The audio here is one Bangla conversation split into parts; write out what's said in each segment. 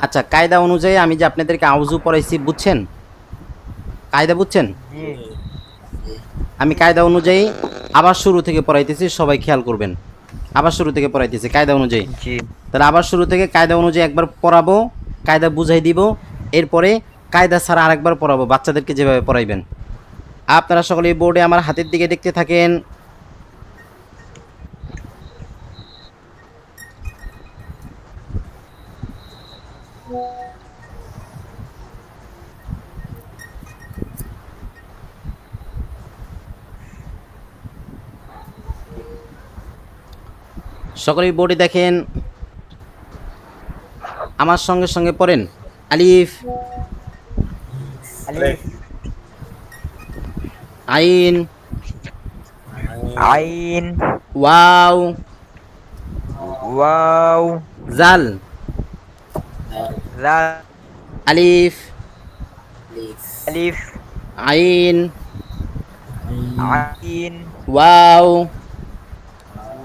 আচ্ছা, কায়দা অনুযায়ী আমি যে আপনাদেরকে আউযু পড়াইছি, বুঝছেন? কায়দা বুঝছেন? জি আমি কায়দা অনুযায়ী আবার শুরু থেকে পড়াইতেছি, সবাই খেয়াল করবেন। আবার শুরু থেকে পড়াইতেছি কায়দা অনুযায়ী। জি তাহলে আবার শুরু থেকে কায়দা অনুযায়ী একবার পড়াবো, কায়দা বুঝাই দিব, এরপরে কায়দা ছাড়া আরেকবার পড়াবো, বাচ্চাদেরকে যেভাবে পড়াইবেন। আপনারা সকলে এই বোর্ডে আমার হাতের দিকে দেখতে থাকেন। সকলেই বোর্ডে দেখেন, আমার সঙ্গে সঙ্গে পড়েন। আলিফ, আলিফ আইন, আইন ওয়াও, ওয়াও জাল, জাল আলিফ, আলিফ আইন, আইন ওয়াও,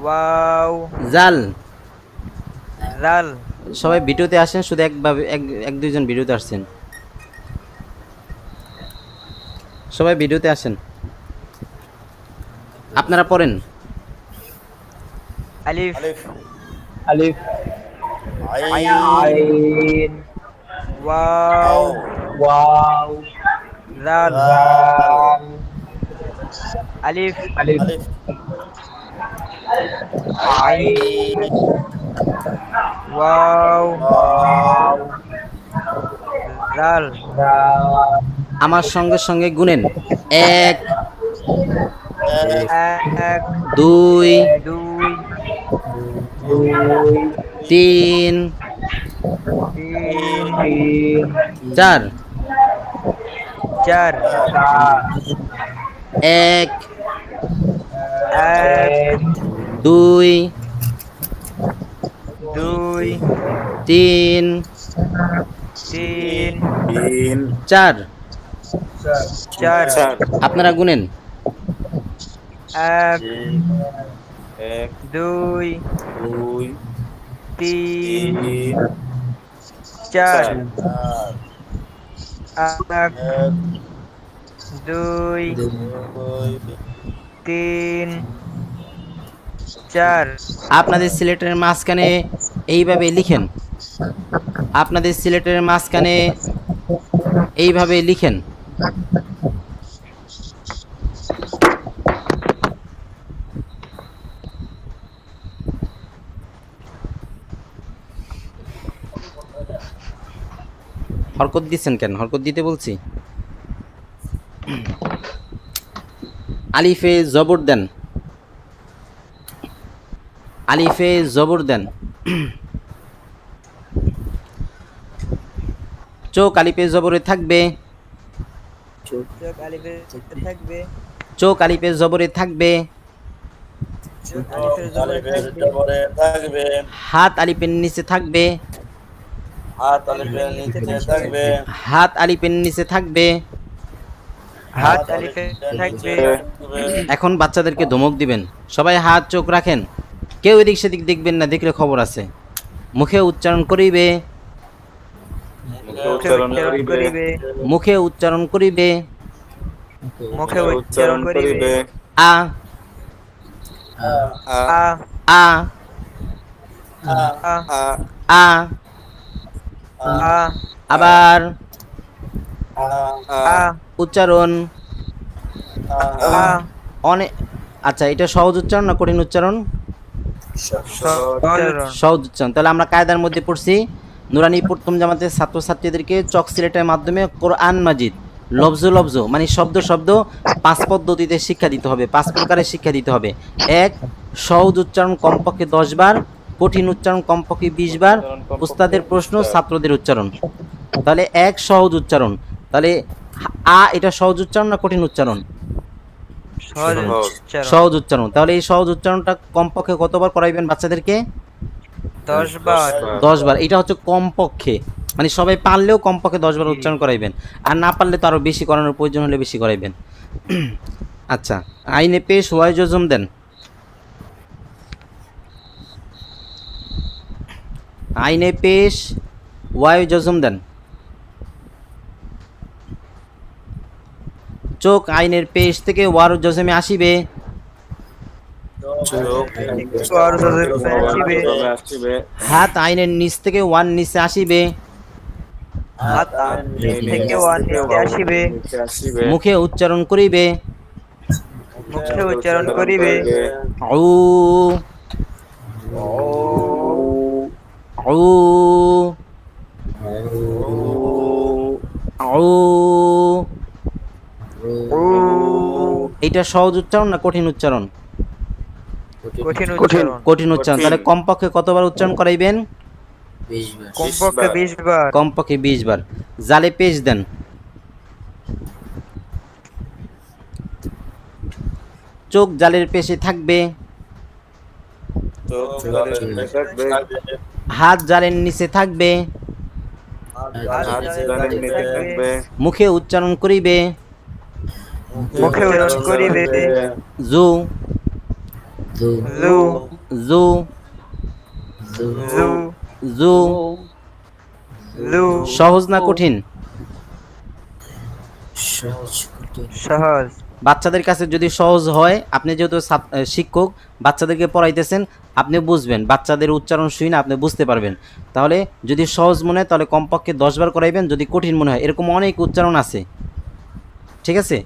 ওয়াও জাল। জাল সবাই ভিডিওতে আসেন, শুধু একভাবে এক দুইজন ভিডিওতে আসছেন, সবাই ভিডিওতে আসেন। আপনারা পড়েন। আলিফ আলিফ আইন ওয়াও ওয়াও জাল জাল আলিফ আলিফ আইন ওয়াও ওয়াও জাল জাল আমার সঙ্গে সঙ্গে গুনেন। এক, এক দুই, দুই দুই তিন, তিন তিন চার। চার চার এক, এক দুই, দুই তিন, তিন তিন চার। চার আপনারা গুনেন। এক এক দুই দুই তিন তিন চার চার এক দুই দুই তিন চার আপনাদের সিলেটের মাঝখানে এইভাবে লিখেন। আপনাদের সিলেটের মাঝখানে এইভাবে লিখেন। হরকত দিচ্ছেন কেন? হরকত দিতে বলছি। আলিফে জবর দেন, আলিফে জবর দেন। চোখ আলিফে জবরে থাকবে, চোখ আলিফে থাকবে চোখ আলিফে জবরে থাকবে। চোখ আলিফের জবরে আলিফের থাকবে জবরে থাকবে হাত আলিফের নিচে থাকবে, হাত আলিফের নিচে থাকবে হাত আলিফের নিচে থাকবে। হাত আলিফে থাকবে এখন বাচ্চাদেরকে ধমক দিবেন। সবাই হাত চোখ রাখেন, কেউ এদিক সেদিক দেখবেন না, দেখলে খবর আছে। মুখে উচ্চারণ করিবে, উচ্চারণ করিবে মুখে উচ্চারণ করিবে। মুখে উচ্চারণ করিবে আ, আ আ আ, আ আ। আ আবার আ উচ্চারণ আ অনেক। আচ্ছা, এটা সহজ উচ্চারণ না কঠিন উচ্চারণ? উচ্চারণ সহজ উচ্চারণ। তাহলে আমরা কায়দার মধ্যে পড়ছি, নুরানি প্রথম জামাতের ছাত্রছাত্রীদেরকে চক সিলেটের মাধ্যমে কোরআন মাজিদ লফজ লফজ মানে শব্দ শব্দ 5 পদ্ধতিতে শিক্ষা দিতে হবে, 5 প্রকারের শিক্ষা দিতে হবে। এক, সহজ উচ্চারণ কমপক্ষে 10 বার, কঠিন উচ্চারণ কমপক্ষে 20 বার, উস্তাদের প্রশ্ন, ছাত্রদের উচ্চারণ। তাহলে এক, সহজ উচ্চারণ। তাহলে আ এটা সহজ উচ্চারণ না কঠিন উচ্চারণ? সহজ উচ্চারণ সহজ উচ্চারণ। তাহলে এই সহজ উচ্চারণটা কমপক্ষে কতবার করাইবেন বাচ্চাদেরকে? 10 বার 10 বার। এটা হচ্ছে কমপক্ষে, মানে সবাই পারলেও কমপক্ষে 10 বার উচ্চারণ করাইবেন, আর না পারলে তো আরও বেশি করানোর প্রয়োজন হলে বেশি করাইবেন। আচ্ছা, আইনে পেশ ওয়াই জজম দেন। আইনে পেশ ওয়াই জজম দেন। চোখ আইনের পেশ থেকে ওয়ার জজমে আসিবে। ওয়ার জজমে আসিবে। হাত আইনের নিচ থেকে ওয়ান নিচে আসিবে। হাত থেকে ওয়ান নিচে আসিবে। মুখে উচ্চারণ করিবে। মুখে উচ্চারণ করিবে। আউ আউ আউ। এটা সহজ উচ্চারণ না কঠিন উচ্চারণ? কঠিন উচ্চারণ। কঠিন উচ্চারণ। তাহলে কমপক্ষে কতবার উচ্চারণ করাইবেন? 20 বার। কমপক্ষে 20 বার। কমপক্ষে 20 বার। জালে পেশ দেন। চোখ জালের পেশে থাকবে। হাত জালের নিচে থাকবে। মুখে উচ্চারণ করিবে। মুখে উচ্চারণ করিবে। জু জু জু জু জু জু জু। জু। সহজ না কঠিন? সহজ কঠিন। সহজ। বাচ্চাদের কাছে যদি সহজ হয়, আপনি যেহেতু শিক্ষক বাচ্চাদেরকে পড়াইতেছেন, আপনি বুঝবেন, বাচ্চাদের উচ্চারণ শুই না আপনি বুঝতে পারবেন। তাহলে যদি সহজ মনে হয় তাহলে কমপক্ষে 10 বার করাইবেন। যদি কঠিন মনে হয়, এরকম অনেক উচ্চারণ আছে, ঠিক আছে?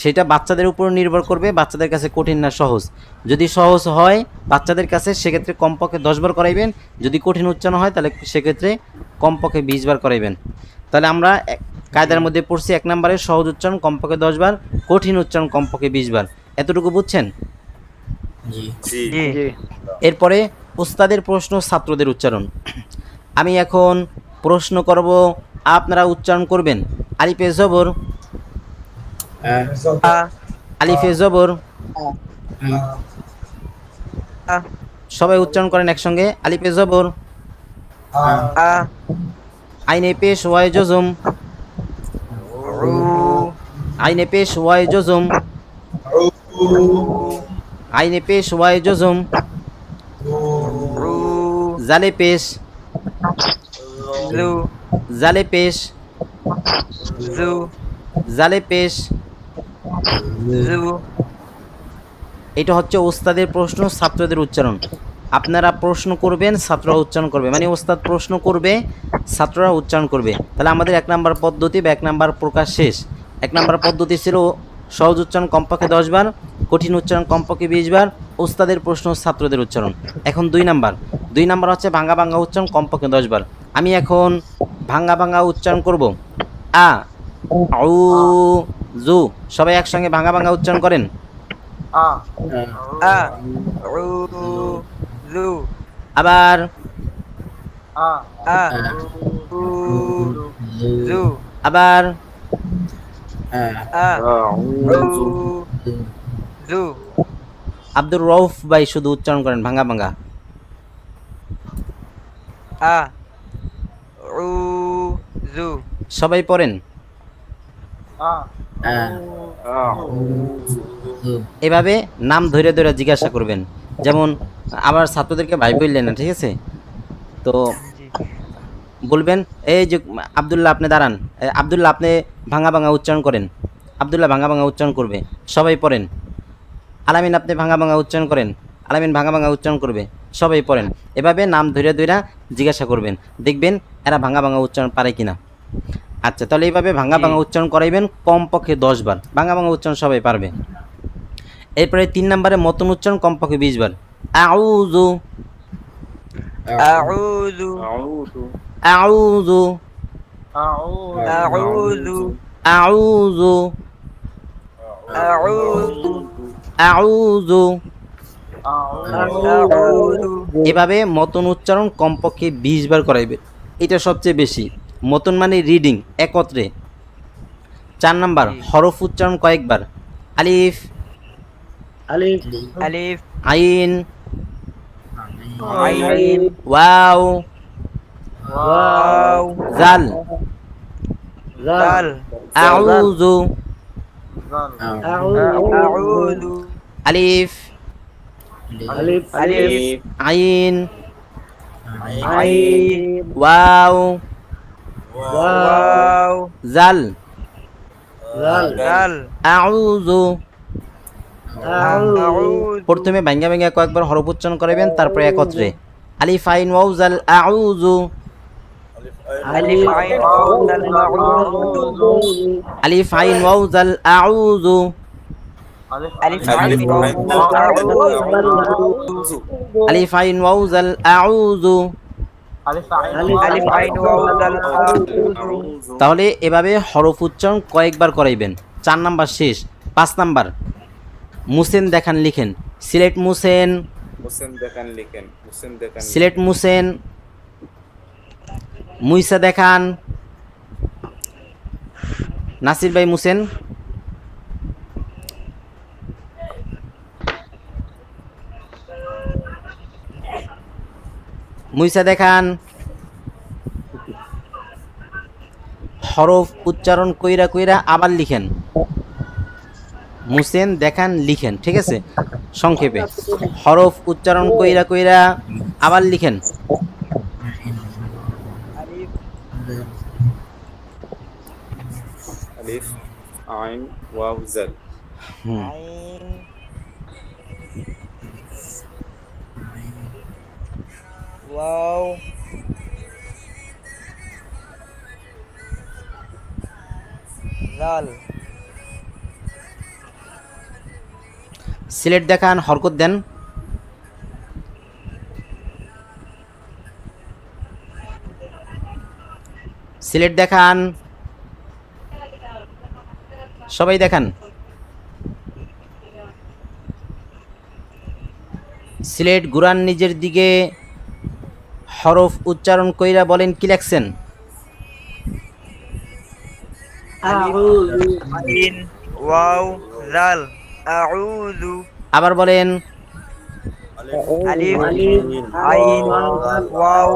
সেটা বাচ্চাদের উপর নির্ভর করবে, বাচ্চাদের কাছে কঠিন না সহজ। যদি সহজ হয় বাচ্চাদের কাছে সেক্ষেত্রে কমপক্ষে 10 বার করাইবেন। যদি কঠিন উচ্চারণ হয় তাহলে সেক্ষেত্রে কমপক্ষে 20 বার করাইবেন। তাহলে আমরা কায়দার মধ্যে পড়ছি 1 নম্বরে সহজ উচ্চারণ কমপক্ষে 10 বার, কঠিন উচ্চারণ কমপক্ষে 20 বার। এতটুকু বুঝছেন? জি জি। এরপরে ওস্তাদের প্রশ্ন, ছাত্রদের উচ্চারণ। আমি এখন প্রশ্ন করব, আপনারা উচ্চারণ করবেন। আলিফে জবর, আ আলিফে জবর। আ সবাই উচ্চারণ করেন একসঙ্গে। আলিফে জবর, আ আইনে পেশ ওয়াই জজম, উ আইনে পেশ ওয়াই জজম, আইনে পেশ ওয়াই জজম। উ জালে পেশ, জু জালে পেশ, জু জালে পেশ। জু। এটা হচ্ছে ওস্তাদের প্রশ্ন, ছাত্রদের উচ্চারণ। আপনারা প্রশ্ন করবেন, ছাত্ররা উচ্চারণ করবে, মানে ওস্তাদ প্রশ্ন করবে, ছাত্ররা উচ্চারণ করবে। তাহলে আমাদের 1 নম্বর পদ্ধতি বা 1 নম্বর প্রকাশ শেষ। 1 নম্বর পদ্ধতি ছিল সহজ উচ্চারণ কমপক্ষে 10 বার, কঠিন উচ্চারণ কমপক্ষে 20 বার, ওস্তাদের প্রশ্ন, ছাত্রদের উচ্চারণ। এখন 2 নম্বর। 2 নম্বর হচ্ছে ভাঙ্গা ভাঙ্গা উচ্চারণ কমপক্ষে 10 বার। আমি এখন ভাঙ্গা ভাঙ্গা উচ্চারণ করব। আ আউ জু। সবাই একসঙ্গে ভাঙ্গা ভাঙ্গা উচ্চারণ করেন। আ উ জু। আবার আ উ জু। আবার আ উ জু। আব্দুর রউফ ভাই শুধু উচ্চারণ করেন ভাঙ্গা ভাঙ্গা। আ উ জু। সবাই পড়েন। এভাবে নাম ধরে ধরে জিজ্ঞাসা করবেন। যেমন আবার ছাত্রদেরকে ভাই বললেন না, ঠিক আছে? তো জি। বলবেন, এই যে আব্দুল্লাহ আপনি দাঁড়ান, আব্দুল্লাহ আপনি ভাঙ্গা ভাঙ্গা উচ্চারণ করেন। আব্দুল্লাহ ভাঙ্গা ভাঙ্গা উচ্চারণ করবে, সবাই পড়েন। আলামিন আপনি ভাঙ্গা ভাঙ্গা উচ্চারণ করেন, আলামিন ভাঙ্গা ভাঙ্গা উচ্চারণ করবে, সবাই পড়েন। এভাবে নাম ধরে ধরে জিজ্ঞাসা করবেন, দেখবেন এরা ভাঙ্গা ভাঙ্গা উচ্চারণ পারে কিনা। আচ্ছা, তাহলে এইভাবে ভাঙ্গা ভাঙ্গা উচ্চারণ করাইবেন কমপক্ষে 10 বার। ভাঙ্গা ভাঙ্গা উচ্চারণ সবাই পারবে। এরপরে 3 নম্বরে মতন উচ্চারণ কমপক্ষে 20 বার। আউযু আউযু আউযু আউযু আউযু আউযু আউযু। আউযু। এভাবে মতন উচ্চারণ কমপক্ষে 20 বার করাইবে। এটা সবচেয়ে বেশি। মতন মানে রিডিং একত্রে। 4 নাম্বার হরফ উচ্চারণ কয়েকবার। আলিফ, আলিফ আইন, আইন ওয়াও, ওয়াও জাল। দাল আউযু, আউযু আলিফ, আলিফ আইন, আইন ওয়াও, ওয়াও জাল জাল আউযু। আউযু প্রথমে ভাঙ্গা ভাঙ্গা কয়েকবার হরফ উচ্চারণ করাবেন, তারপরে একত্রে। আলিফ আইন ওয়াও জাল আউযু। আলিফ আইন ওয়াও জাল আউযু আলিফ আইন ওয়াও জাল আউযু। আলিফ আইন ওয়াও জাল আউযু আলিফ আইন ওয়াও জাল আউযু। আলিফ আইন ওয়াও জাল আউযু তাহলে এভাবে হরফ উচ্চারণ কয়েকবার করাইবেন। 4 নাম্বার শেষ। 5 নাম্বার মুসেন দেখান লিখেন। সিলেট মুসেন, মুসেন দেখান লিখেন। মুসেন দেখান সিলেট মুসেন। মুইসা দেখান। নাসির ভাই মুসেন। মুইসা দেখান। হরফ উচ্চারণ কইরা কইরা আবার লিখেন। মুসেন দেখান লিখেন, ঠিক আছে? সংক্ষেপে হরফ উচ্চারণ কইরা কইরা আবার লিখেন। আলিফ আইন ওয়াও জাল। হুম। আইন ওয়াও জাল সিলেট দেখান, হরকত দেন। সিলেট দেখান, সবাই দেখান। সিলেট ঘুরান নিজের দিকে, হরফ উচ্চারণ কইরা বলেন কি লেখছেন। আইন ওয়াও জাল আউযু আবার বলেন। আলিফ আইন ওয়াও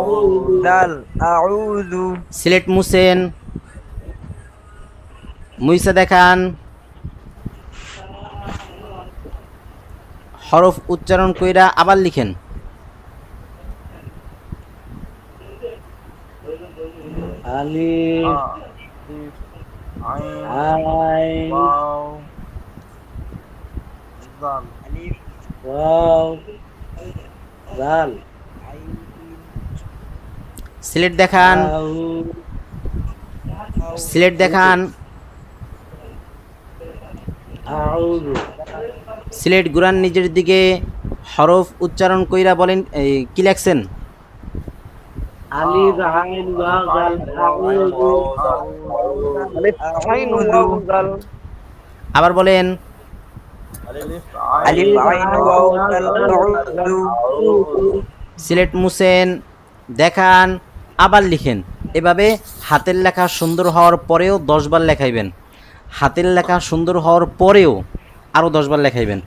জাল আউযু সিলেট মুসেন। মুইসা দেখান, হরফ উচ্চারণ কইরা আবার লিখেন। আলিফ আইন আলিফ ওয়াও জাল সিলেট দেখান, সিলেট দেখান। আউযু সিলেট ঘুরান নিজের দিকে, হরফ উচ্চারণ কইরা বলেন কি লেখছেন। আলিফ আইন ওয়াও জাল আউযু আইন ওয়াও জাল আবার বলেন। আলিফ আইন ওয়াও জাল আউযু সিলেট মুসেন দেখান, আবার লিখেন। এভাবে হাতের লেখা সুন্দর হওয়ার পরেও 10 বার লেখাইবেন। হাতের লেখা সুন্দর হওয়ার পরেও আরও 10 বার লেখাইবেন।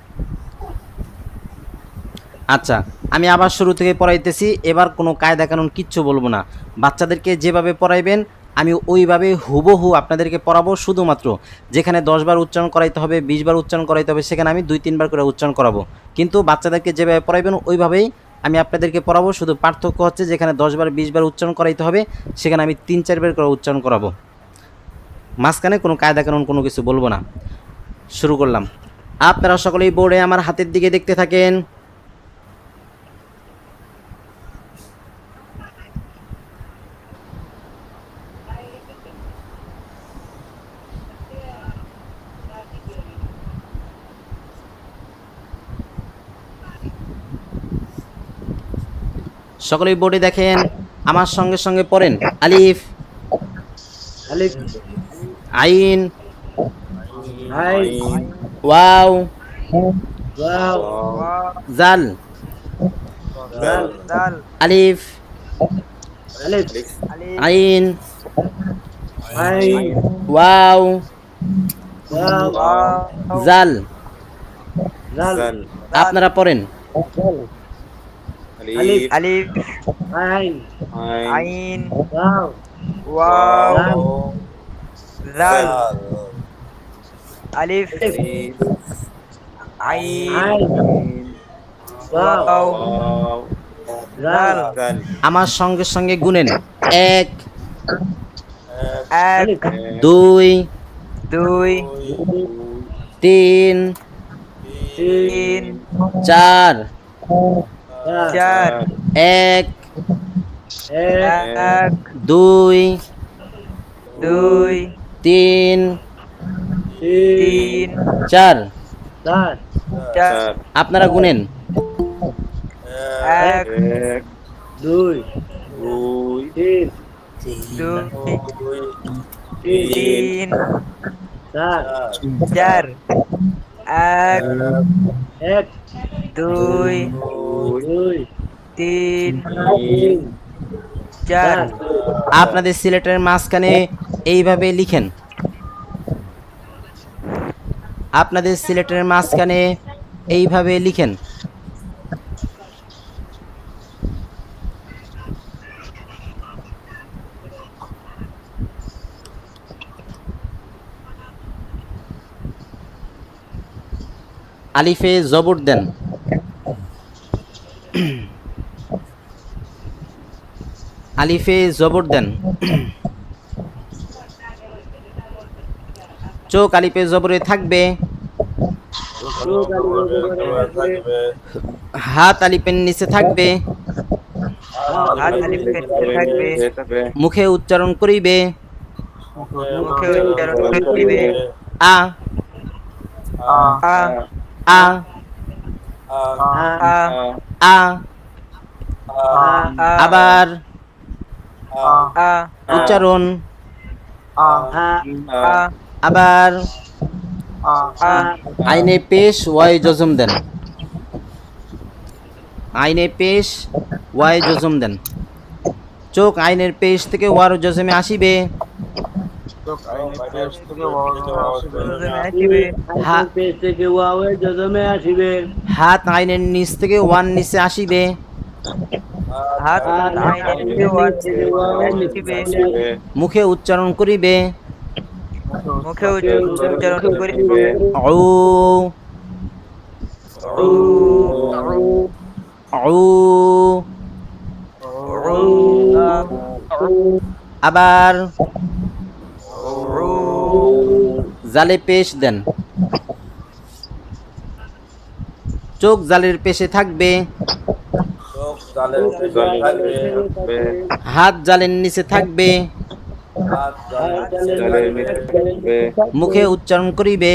আচ্ছা, আমি আবার শুরু থেকে পড়াইতেছি। এবার কোনো কায়দা কানুন কিচ্ছু বলবো না। বাচ্চাদেরকে যেভাবে পড়াইবেন আমি ওইভাবে হুবহু আপনাদেরকে পড়াবো। শুধুমাত্র যেখানে 10 বার উচ্চারণ করাইতে হবে, 20 বার উচ্চারণ করাইতে হবে, সেখানে আমি 2-3 বার করে উচ্চারণ করাবো। কিন্তু বাচ্চাদেরকে যেভাবে পড়াইবেন ওইভাবেই আমি আপনাদেরকে পড়াবো। শুধু পার্থক্য হচ্ছে যেখানে 10 বার 20 বার উচ্চারণ করাইতে হবে সেখানে আমি 3-4 বার করে উচ্চারণ করাবো। মাঝখানে কোনো কায়দা কানুন কোনো কিছু বলবো না। শুরু করলাম। আপনারা সকলেই বোর্ডে আমার হাতের দিকে দেখতে থাকেন। সকলেই বোর্ডে দেখেন, আমার সঙ্গে সঙ্গে পড়েন। আলিফ আলিফ আইন আইন ওয়াও ওয়াও জাল জাল জাল আলিফ আলিফ আলিফ আইন আইন ওয়াও ওয়াও ওয়াও জাল। জাল জাল। আপনারা পড়েন। আলিফ আলিফ আইন আইন আইন ওয়াও ওয়াও জাল জাল জাল। আলিফ আলিফ আইন আইন ওয়াও ওয়াও জাল জাল জাল। আমার সঙ্গে সঙ্গে গুনেন। 1 এক Alif. দুই দুই তিন তিন চার Char. চার এক Ek. এক দুই দুই তিন তিন চার Char. চার আপনারা গুনেন এক এক Dui. দুই Tin. দুই Tin. তিন Char. চার এক Ek. দুই Dui. তিন Tin. চার Char. আপনাদের সিলেটের মাঝখানে এইভাবে লিখেন আপনাদের সিলেটের মাঝখানে এইভাবে লিখেন আলিফে জবর দেন আলিফে জবর দেন চোখ আলিফে জবরে থাকবে থাকবে হাত আলিফের নিচে থাকবে হাত আলিফ নিচে থাকবে থাকবে মুখে উচ্চারণ করিবে মুখে উচ্চারণ করিবে আ আ আ আ আ আ আবার আ উচ্চারণ আ আবার আ আইনে পেশ ওয়াই জজম দেন আইনে পেশ ওয়াই জজম দেন চোখ আইনের পেশ থেকে ওয়ার জজমে আসিবে আসিবে হা- পেশ থেকে ওয়াওয়ে জজমে আসিবে হাত আইনের নিচ থেকে ওয়ান নিচে আসিবে হাত আইনের নিচে আসিবে মুখে উচ্চারণ করিবে মুখে উচ্চারণ করিবে ঔ ঔ আবার জালে পেশ দেন চোখ জালের পেশে থাকবে চোখ জালের পেছনে থাকবে হাত জালের নিচে থাকবে হাত জালের জলের নিচে থাকবে মুখে উচ্চারণ করিবে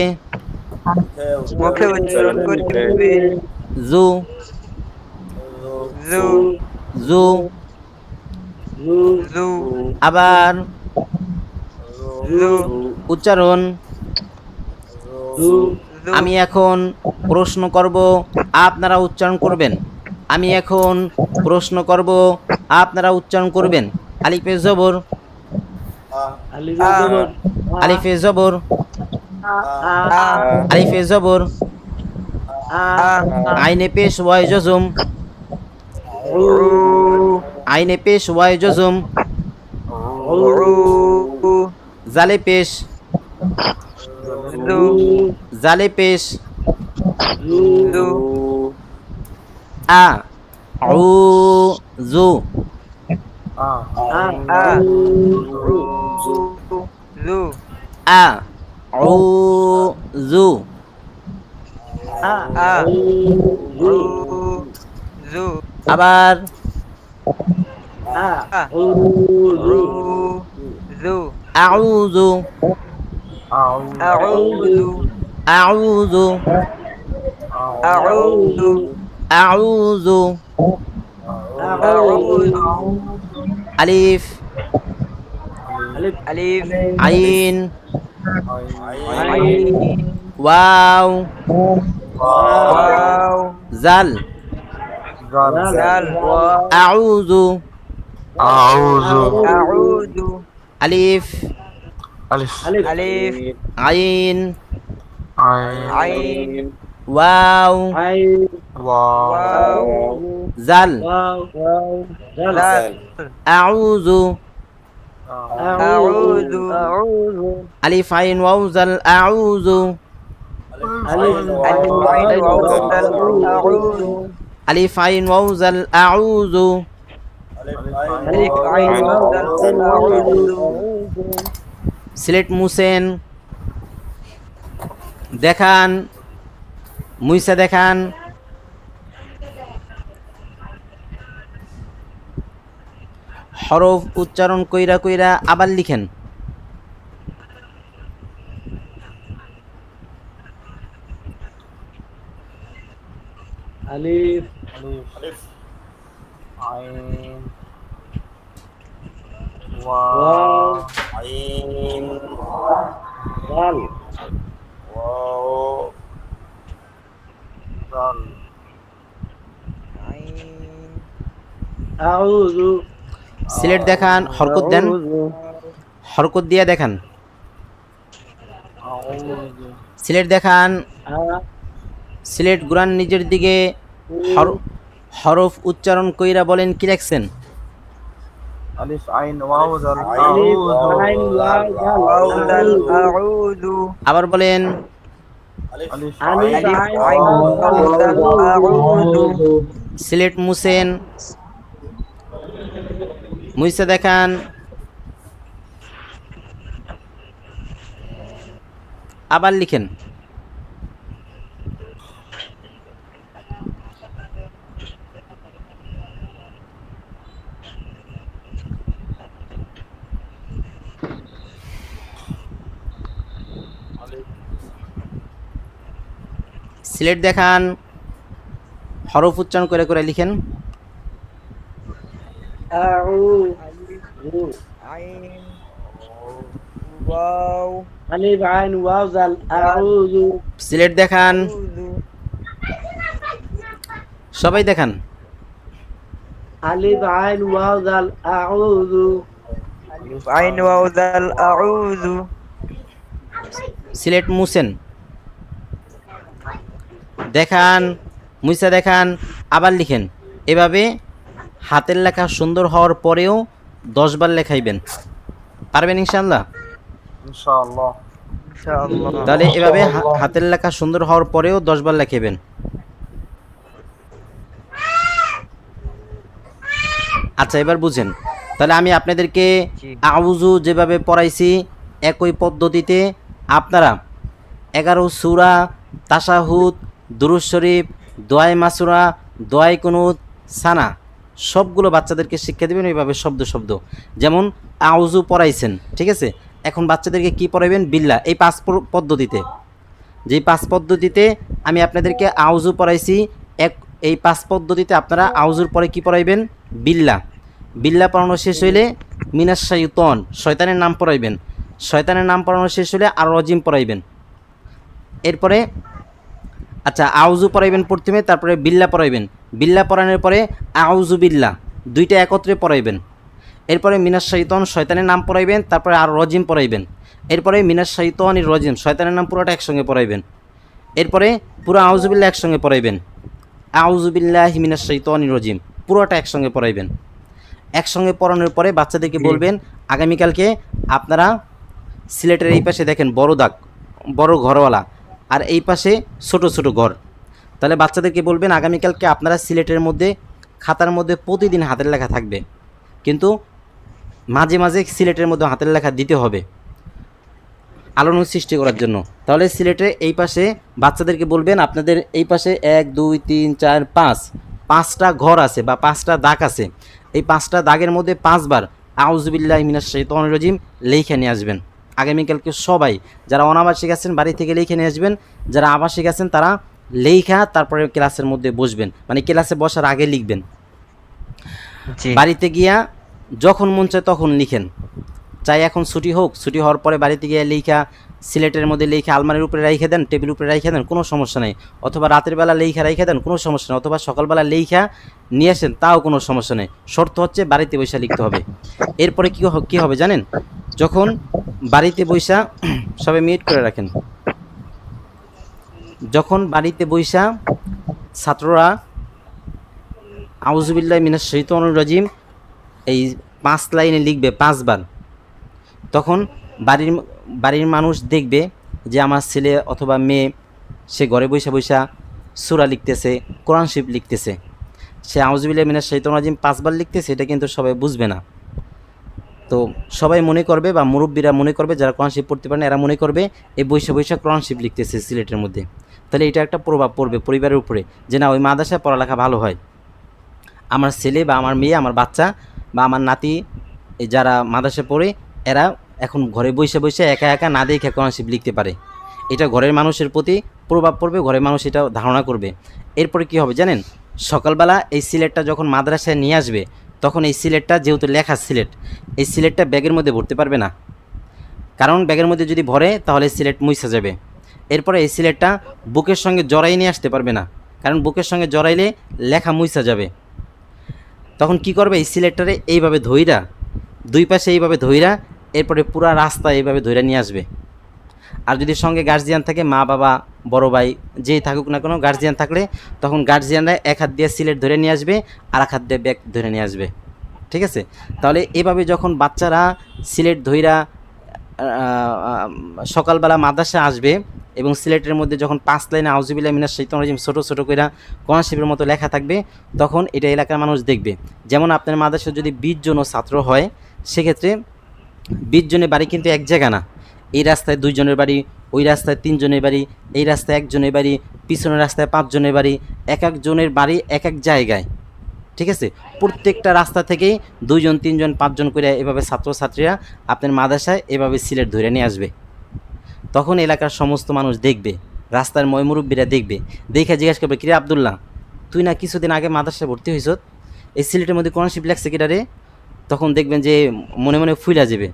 মুখে উচ্চারণ করিবে জু জু জু জু আবার জু উচ্চারণ জু আমি এখন প্রশ্ন করব আপনারা উচ্চারণ করবেন আমি এখন প্রশ্ন করব আপনারা উচ্চারণ করবেন আলিফে জবর আলিফ আ। জবর আলিফে জবর আ আলিফে জবর আ আইনে পেশ ওয়াই জজম রু আইনে পেশ ওয়াই জজম রু জালে পেশ জু জালে পেশ জু আ উ জু আ রু জু আ উ জু আ রু জু আবার রু জু আউযু আউযু আউযু আউযু আউযু আউযু আলিফ আলিফ আইন আইন ওয়াও ওয়াও জাল জাল আউযু আউযু আলিফ আলিফ আইন আইন ওয়াও ওয়াও জাল জাল আউযু আউযু আলিফ আইন ওয়াও জাল আউযু আলিফ আইন ওয়াও জাল আউযু আলিফ আইন ওয়াও জাল আউযু ألف عين واو دال أعوذ সিলেট মুছেন, দেখান, মুইসা দেখান। হরফ উচ্চারণ কইরা কইরা আবার লিখেন। আলিফ عين ওয়াও عين দাল واو دال আউযু সিলেট দেখান, হরকত দেন, আউযু হরকত দিয়ে দেখান। أعوذ সিলেট দেখান, আ সিলেট গুরান নিজের দিকে, হরফ উচ্চারণ কইরা বলেন কি লেখছেন। ألف عين واو دال আলিফ أعوذ আইন ওয়াও দাল واو دال আউযু أعوذ আবার বলেন। ألف আলিফ عين আইন واو دال أعوذ সিলেট মুছেন, মুইসা দেখান। আবার লিখেন। সিলেট দেখান, হরফ উচ্চারণ করে করে লিখেন। আউযু عين واو আলিফ আইন ওয়াও দাল আউযু সিলেট দেখান, সবাই দেখান। আলিফ আইন ওয়াও দাল আউযু ألف عين واو دال أعوذ সিলেট মুছেন, দেখান, মুইসা দেখান, আবার লিখেন। এভাবে হাতের লেখা সুন্দর হওয়ার পরেও 10 বার লেখাইবেন। পারবেন ইনশাআল্লাহ? إن شاء الله إن شاء الله তাহলে এভাবে হাতের লেখা সুন্দর হওয়ার পরেও 10 বার লেখাইবেন। আচ্ছা, এবার বুঝেন। তাহলে আমি আপনাদেরকে আউযু যেভাবে পড়াইছি একই পদ্ধতিতে আপনারা 11 সূরা, তাশাহুদ, দুরূদ শরীফ, দোয়ায়ে মাসুরা, দোয়ায়ে কুনুত, সানা সবগুলো বাচ্চাদেরকে শিক্ষা দেবেন এইভাবে শব্দ শব্দ। যেমন আউযু পড়াইছেন, ঠিক আছে? এখন বাচ্চাদেরকে কি পড়াইবেন? বিল্লাহ। এই 5 পদ্ধতিতে, যেই 5 পদ্ধতিতে আমি আপনাদেরকে আউযু পড়াইছি, এই 5 পদ্ধতিতে আপনারা আউযুর পরে কি পড়াইবেন? বিল্লাহ। বিল্লাহ পড়ানো শেষ হইলে মিনাশ শাইতান, শয়তানের নাম পড়াইবেন। শয়তানের নাম পড়ানো শেষ হলে আর রজিম পড়াইবেন। এরপরে আচ্ছা, আউযু পড়াইবেন প্রথমে, তারপরে বিল্লাহ পড়াইবেন। বিল্লাহ পড়ানোর পরে আউযু বিল্লাহ, দুইটা একত্রে পড়াইবেন। এরপরে মিনাশ শাইতান, শয়তানের নাম পড়াইবেন, তারপরে আর রজিম পড়াইবেন। এরপরে মিনাশ শাইতানির রজিম, শয়তানের নাম পুরোটা একসঙ্গে পড়াইবেন। এরপরে পুরো আউযু বিল্লাহ একসঙ্গে পড়াইবেন। আউযু বিল্লাহি মিনাশ শাইতানির রজিম পুরোটা একসঙ্গে পড়াইবেন। একসঙ্গে পড়ানোর পরে বাচ্চাদেরকে বলবেন আগামীকালকে আপনারা সিলেটের এই পাশে দেখেন বড় দাগ, বড় ঘরওয়ালা, আর এই পাশে ছোট ছোট ঘর। তাহলে বাচ্চাদেরকে বলবেন আগামীকালকে আপনারা সিলেটের মধ্যে খাতার মধ্যে প্রতিদিন হাতের লেখা থাকবে, কিন্তু মাঝে মাঝে সিলেটের মধ্যে হাতের লেখা দিতে হবে আলোড়ন সৃষ্টি করার জন্য। তাহলে সিলেটে এই পাশে বাচ্চাদেরকে বলবেন আপনাদের এই পাশে 1 2 3 4 5 5টা ঘর আছে বা 5টা দাগ আছে। এই 5টা দাগের মধ্যে 5 বার আউযু বিল্লাহি মিনাশ শাইতানির রাজিম লিখে নিয়ে আসবেন। আগামীকালকে সবাই যারা অনাবাসিক আছেন বাড়ি থেকে লিখে নিয়ে আসবেন, যারা আবাসিক আছেন তারা লেখা তারপরে ক্লাসের মধ্যে বসবেন, মানে ক্লাসে বসার আগে লিখবেন। বাড়িতে গিয়া যখন মন চায় তখন লিখেন, চাই এখন ছুটি হোক, ছুটি হওয়ার পরে বাড়িতে গিয়ে লেখা সিলেটের মধ্যে লেখা আলমারির উপরে রেখে দেন, টেবিল উপরে রেখে দেন, কোনো সমস্যা নেই। অথবা রাতের বেলা লেখা রেখে দেন, কোনো সমস্যা নেই। অথবা সকালবেলা লেখা নিয়ে আসেন, তাও কোনো সমস্যা নেই। শর্ত হচ্ছে বাড়িতে বৈশা লিখতে হবে। এরপরে কী হবে জানেন? যখন বাড়িতে বৈশা সবাই মিউট করে রাখেন, যখন বাড়িতে বৈশা ছাত্ররা আউযু বিল্লাহি মিনাশ শাইতানির রাজিম এই 5 লাইনে লিখবে 5 বার, তখন বাড়ির মানুষ দেখবে যে আমার ছেলে অথবা মেয়ে সে ঘরে বৈশা বৈশা সূরা লিখতেছে, কোরআন শরীফ লিখতেছে। সে আউযুবিল্লাহি মিনাশ শাইতানির রাজিম 5 বার লিখতেছে, এটা কিন্তু সবাই বুঝবে না। তো সবাই মনে করবে বা মুরব্বীরা মনে করবে, যারা কোরআন শরীফ পড়তে পারে না এরা মনে করবে এই বৈশা বৈশা কোরআন শরীফ লিখতেছে সিলেটের মধ্যে। তাহলে এটা একটা প্রভাব পড়বে পরিবারের উপরে, যে না ওই মাদ্রাসায় পড়ালেখা ভালো হয়, আমার ছেলে বা আমার মেয়ে, আমার বাচ্চা বা আমার নাতি যারা মাদ্রাসায় পড়ে এরা এখন ঘরে বসে বসে একা একা না দেখে কোরআন শরীফ লিখতে পারে। এটা ঘরের মানুষের প্রতি প্রভাব পড়বে, ঘরের মানুষ এটা ধারণা করবে। এরপরে কি হবে জানেন, সকালবেলা এই সিলেটটা যখন মাদ্রাসায় নিয়ে আসবে, তখন এই সিলেটটা যেহেতু লেখা সিলেট, এই সিলেটটা ব্যাগের মধ্যে ভরতে পারবে না, কারণ ব্যাগের মধ্যে যদি ভরে তাহলে সিলেট মুইসা যাবে। এরপরে এই সিলেটটা বুকের সঙ্গে জড়াই নিয়ে আসতে পারবে না, কারণ বুকের সঙ্গে জড়াইলে লেখা মুইসা যাবে। তখন কি করবে, এই সিলেটটারে এইভাবে ধইরা, দুই পাশে এইভাবে ধইরা, এরপরে পুরা রাস্তা এইভাবে ধইরা নিয়ে আসবে। আর যদি সঙ্গে গার্জিয়ান থাকে, মা বাবা বড় ভাই যেই থাকুক না কোনো, গার্জিয়ান থাকলে তখন গার্জিয়ানরা এক হাত দিয়ে সিলেট ধরে নিয়ে আসবে, আর এক হাত দিয়ে ব্যাগ ধরে নিয়ে আসবে। ঠিক আছে? তাহলে এভাবে যখন বাচ্চারা সিলেট ধইরা সকালবেলা মাদ্রাসা আসবে এবং সিলেটের মধ্যে যখন 5 লাইনে আউযুবিল্লাহি মিনাশ শাইতানির রাজিম ছোটো ছোটো কইরা কোরআন শরীফের মতো লেখা থাকবে, তখন এটা এলাকার মানুষ দেখবে। যেমন আপনার মাদ্রাসায় যদি 20 জন ছাত্র হয়, সেক্ষেত্রে 20 জনের বাড়ি কিন্তু এক জায়গা না, এই রাস্তায় 2 জনের বাড়ি, ওই রাস্তায় 3 জনের বাড়ি, এই রাস্তায় 1 জনের বাড়ি, পিছনের রাস্তায় 5 জনের বাড়ি, এক একজনের বাড়ি এক এক জায়গায়। ঠিক আছে? প্রত্যেকটা রাস্তা থেকেই 2 জন 3 জন 5 জন করে এভাবে ছাত্রছাত্রীরা আপনার মাদ্রাসায় এভাবে সিলেট ধরে নিয়ে আসবে। তখন এলাকার সমস্ত মানুষ দেখবে, রাস্তার ময়মুরব্বীরা দেখবে, দেখে জিজ্ঞাসা করবে, কিরে আব্দুল্লাহ, তুই না কিছুদিন আগে মাদ্রাসায় ভর্তি হয়েছ, এই সিলেটের মধ্যে কোরআন শরীফ লেখছে কিটা রে? তখন দেখবেন যে মনে মনে ফুইলা যাবে,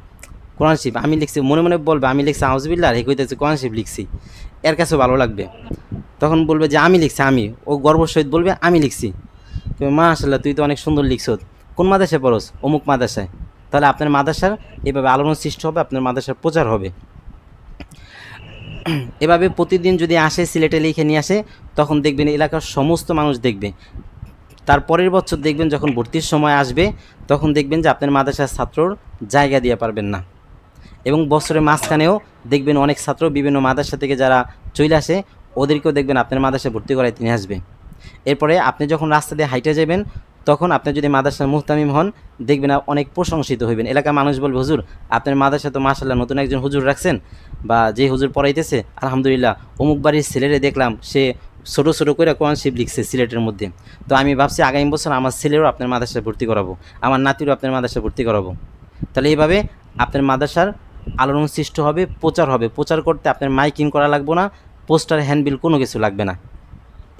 কোরআন শরীফ আমি লিখছি, মনে মনে বলবে আমি লিখছি আউযুবিল্লাহ, আর হে কইতেছে কোরআন শরীফ লিখছি, এর কাছে ভালো লাগবে। তখন বলবে যে আমি লিখছি, আমি, ও গর্ব সহিত বলবে আমি লিখছি। মাশাআল্লাহ, তুই তো অনেক সুন্দর লিখছ, কোন মাদ্রাসায় পড়স? অমুক মাদ্রাসায়। তাহলে আপনার মাদ্রাসার এভাবে আলোড়ন সৃষ্টি হবে, আপনার মাদ্রাসার প্রচার হবে। এভাবে প্রতিদিন যদি আসে সিলেটে লিখে নিয়ে আসে, তখন দেখবেন এলাকার সমস্ত মানুষ দেখবে। তার পরের বছর দেখবেন যখন ভর্তির সময় আসবে, তখন দেখবেন যে আপনার মাদ্রাসার ছাত্রর জায়গা দিয়ে পারবেন না। এবং বছরের মাঝখানেও দেখবেন অনেক ছাত্র বিভিন্ন মাদ্রাসা থেকে যারা চলে আসে, ওদেরকেও দেখবেন আপনার মাদ্রাসায় ভর্তি করায় নিয়ে আসবে। এরপরে আপনি যখন রাস্তা দিয়ে হাইটে যাবেন, তখন আপনি যদি মাদ্রাসার মুহতামিম হন, দেখবেন অনেক প্রশংসিত হইবেন। এলাকার মানুষ বলবে, হুজুর আপনার মাদ্রাসা তো মাশাআল্লাহ নতুন একজন হুজুর রাখছেন, বা যে হুজুর পড়াইতেছে আলহামদুলিল্লাহ অমুক বাড়ির ছেলেরে দেখলাম সে ছোটো ছোটো করে কোরআন শরীফ লিখছে সিলেটের মধ্যে। তো আমি ভাবছি আগামী বছর আমার ছেলেরও আপনার মাদ্রাসায় ভর্তি করাবো, আমার নাতিরও আপনার মাদ্রাসায় ভর্তি করাবো। তাহলে এইভাবে আপনার মাদ্রাসার আলোড়ন সৃষ্টি হবে, প্রচার হবে। প্রচার করতে আপনার মাইকিং করা লাগবে না, পোস্টার হ্যান্ডবিল কোনো কিছু লাগবে না,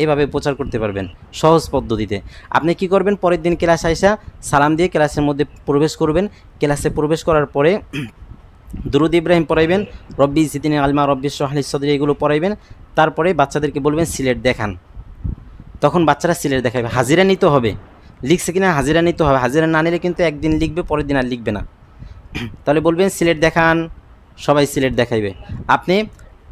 এভাবে প্রচার করতে পারবেন সহজ পদ্ধতিতে। আপনি কি করবেন, পরের দিন ক্লাসে আইসা সালাম দিয়ে ক্লাসের মধ্যে প্রবেশ করবেন। ক্লাসে প্রবেশ করার পরে দুরুদ ইব্রাহিম পড়াইবেন, রব্বি জিদনি আলমা, রব্বি ইশরাহ লি সাদরি, এগুলো পড়াইবেন। তারপরে বাচ্চাদেরকে বলবেন সিলেট দেখান, তখন বাচ্চারা সিলেট দেখাবে। হাজিরা নিতে হবে, লিখছে কিনা হাজিরা নিতে হবে। হাজিরা না নিলে কিন্তু একদিন লিখবে, পরের দিন আর লিখবে না। তাহলে বলবেন সিলেট দেখান, সবাই সিলেট দেখাইবে। আপনি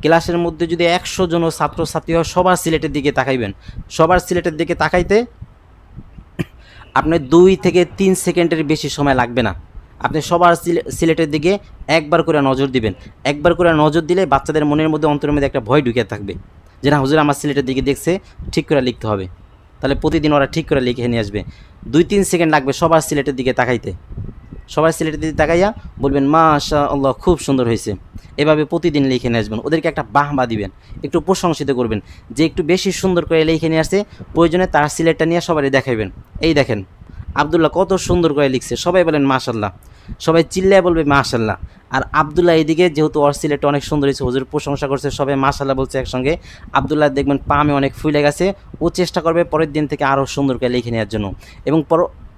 ক্লাসের মধ্যে যদি 100 জন ছাত্রছাত্রী হয়, সবার সিলেটের দিকে তাকাইবেন। সবার সিলেটের দিকে তাকাইতে আপনার 2 থেকে 3 সেকেন্ডের বেশি সময় লাগবে না। আপনি সবার সিলেটের দিকে একবার করে নজর দিবেন। একবার করে নজর দিলে বাচ্চাদের মনের মধ্যে, অন্তরের মধ্যে একটা ভয় ঢুকে থাকবে যে না হুজুর আমার সিলেটের দিকে দেখছে, ঠিক করে লিখতে হবে। তাহলে প্রতিদিন ওরা ঠিক করে লিখে নিয়ে আসবে। 2-3 সেকেন্ড লাগবে সবার সিলেটের দিকে তাকাইতে। সবাই সিলেটের দিকে তাকাইয়া বলবেন মাশাআল্লাহ খুব সুন্দর হয়েছে। এভাবে প্রতিদিন লিখে নিয়ে আসবেন। ওদেরকে একটা বাহবা দিবেন, একটু প্রশংসিত করবেন যে একটু বেশি সুন্দর করে লিখে নিয়ে আসছে। প্রয়োজনে তার সিলেটটা নিয়ে সবাই দেখাইবেন, এই দেখেন আবদুল্লাহ কত সুন্দর করে লিখছে। সবাই বলেন মাশাআল্লাহ, সবাই চিল্লায় বলবে মাশাআল্লাহ। আর আবদুল্লাহ এদিকে যেহেতু ওর সিলেটটা অনেক সুন্দর হয়েছে, হুজুর প্রশংসা করছে, সবাই মাশাআল্লাহ বলছে একসঙ্গে। আবদুল্লাহ দেখবেন পামে অনেক ফুলে গেছে, ও চেষ্টা করবে পরের দিন থেকে আরও সুন্দর করে লিখে নেওয়ার জন্য। এবং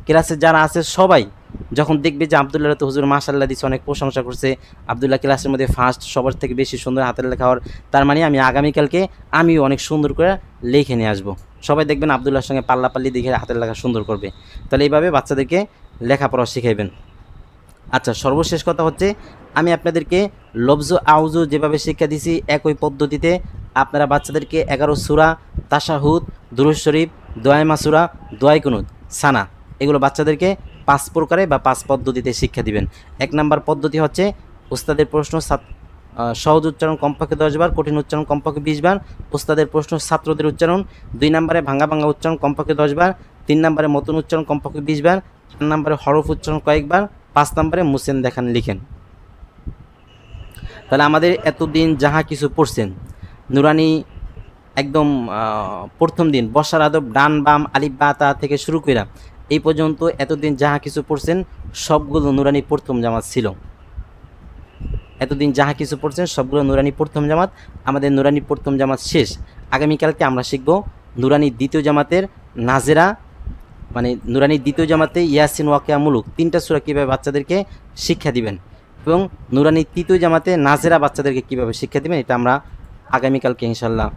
ক্লাসে যারা আছে সবাই যখন দেখবে যে আবদুল্লাহ তো হুজুর মাশাআল্লাহ দিচ্ছে, অনেক প্রশংসা করছে, আবদুল্লাহ ক্লাসের মধ্যে ফার্স্ট, সবার থেকে বেশি সুন্দর হাতের লেখা হওয়ার, তার মানে আমি আগামীকালকে আমিও অনেক সুন্দর করে লিখে নিয়ে আসবো। সবাই দেখবেন আবদুল্লাহর সঙ্গে পাল্লাপাল্লি দেখে হাতের লেখা সুন্দর করবে। তাহলে এইভাবে বাচ্চাদেরকে লেখাপড়া শিখাইবেন। আচ্ছা, সর্বশেষ কথা হচ্ছে, আমি আপনাদেরকে লফজ আউযু যেভাবে শিক্ষা দিছি, একই পদ্ধতিতে আপনারা বাচ্চাদেরকে 11 সূরা, তাশাহুদ, দুরূদ শরীফ, দোয়ায়ে মাসুরা, দোয়ায়ে কুনুত, সানা, এগুলো বাচ্চাদেরকে 5 প্রকারে বা 5 পদ্ধতিতে শিক্ষা দিবেন। 1 নম্বর পদ্ধতি হচ্ছে উস্তাদের প্রশ্ন সহজ উচ্চারণ কমপক্ষে 10 বার, কঠিন উচ্চারণ কমপক্ষে 20 বার। উস্তাদের প্রশ্ন ছাত্রদের উচ্চারণ। 2 নম্বরে ভাঙ্গা ভাঙ্গা উচ্চারণ কমপক্ষে 10 বার। 3 নম্বরে মতন উচ্চারণ কমপক্ষে 20 বার, 4 নম্বরে হরফ উচ্চারণ কয়েকবার, 5 নম্বরে মুসেন দেখান লিখেন। তাহলে আমাদের এতদিন যাহা কিছু পড়ছেন নুরানি একদম প্রথম দিন বসার আদব ডান বাম আলিফ বা তা থেকে শুরু করে এই পর্যন্ত এতদিন যাহা কিছু পড়ছেন সবগুলো নুরানি প্রথম জামাত ছিল। এতদিন যাহা কিছু পড়ছেন সবগুলো নুরানি প্রথম জামাত। আমাদের নুরানি প্রথম জামাত শেষ। আগামীকালকে আমরা শিখব নুরানি দ্বিতীয় জামাতের নাজেরা, মানে নুরানি দ্বিতীয় জামাতে ইয়াসিন ওয়াকিয়া মুলুক 3টা সূরা কীভাবে বাচ্চাদেরকে শিক্ষা দিবেন এবং নুরানি তৃতীয় জামাতে নাজেরা বাচ্চাদেরকে কীভাবে শিক্ষা দিবেন এটা আমরা আগামীকালকে ইনশাল্লাহ